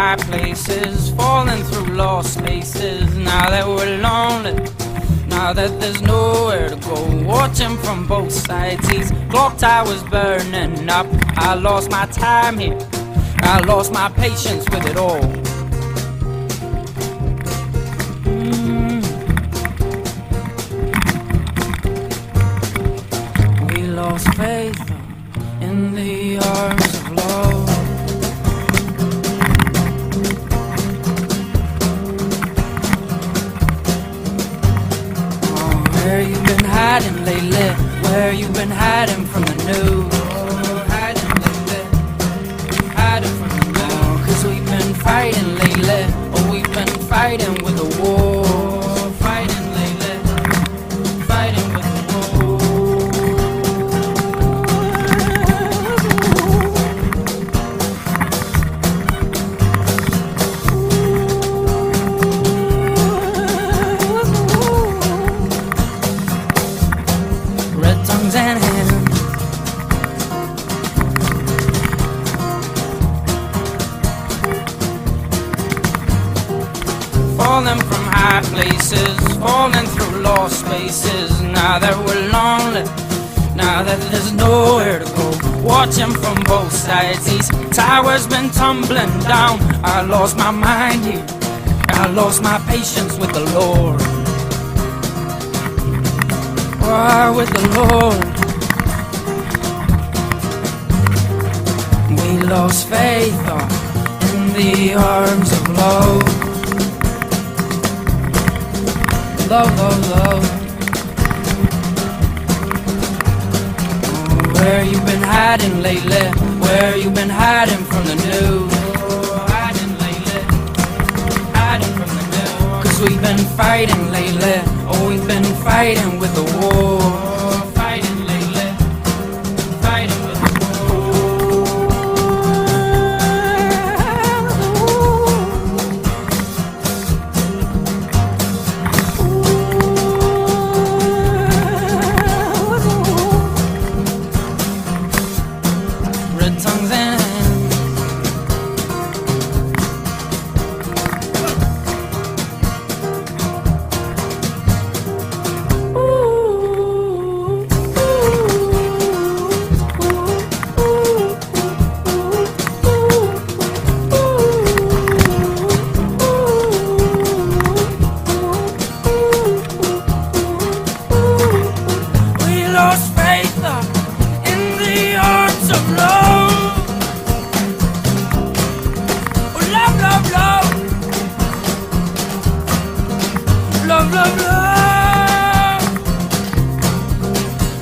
high places, falling through lost spaces. Now that we're lonely, now that there's nowhere to go, watching from both sides. These clock towers burning up. I lost my time here, I lost my patience with it all. We lost faith in the arms of love. Oh, where you been hiding lately? Where you been hiding from the news? Oh, hiding lately, hiding from the news. Oh, 'cause we've been fighting lately. Oh, we've been fighting with the war. Fighting lately, fighting with the war. Red tongues and hands, falling from high places, falling through lost spaces. Now that we're lonely, now that there's nowhere to go, watching from both sides. These towers been tumbling down. I lost my mind here, I lost my patience with the Lord. Why with the Lord? We lost faith in the arms of love. Love, love, love. Oh, where you been hiding lately? Where you been hiding from the news? Oh, hiding lately, hiding from the news. 'Cause we've been fighting lately. Oh, we've been fighting with the war. Fighting lately, fighting with the red tongues and we lost faith in the arms of love. Oh, love, love, love. Love, love, love.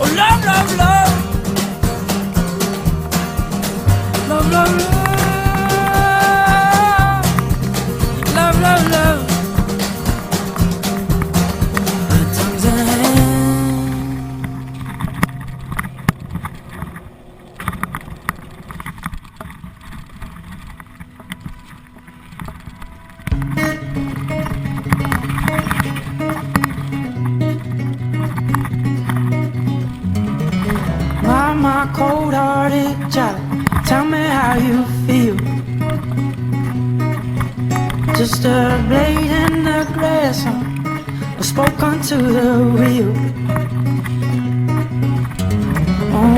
Oh, love, love, love. Love, love, love. Love, love, love. Red tongues and hands. My cold-hearted child, tell me how you feel. Just a blade in the grass, I spoke onto the wheel. Oh,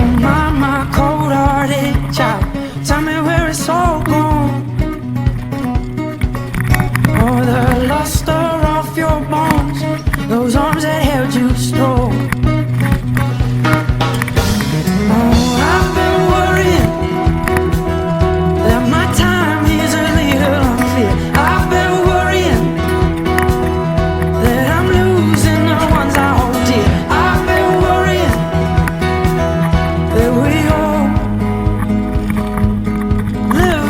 my cold-hearted child, tell me where it's all gone. Oh, the luster off your bones, those arms that held you strong. I've been worrying that my time is a little unclear. I've been worrying that I'm losing the ones I hold dear. I've been worrying that we all live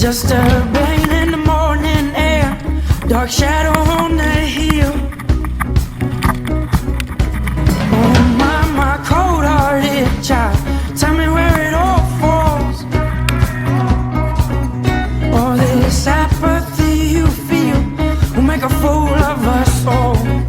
just a rain in the morning air, dark shadow on the hill. Oh my cold-hearted child, tell me where it all falls. All this apathy you feel will make a fool of us all.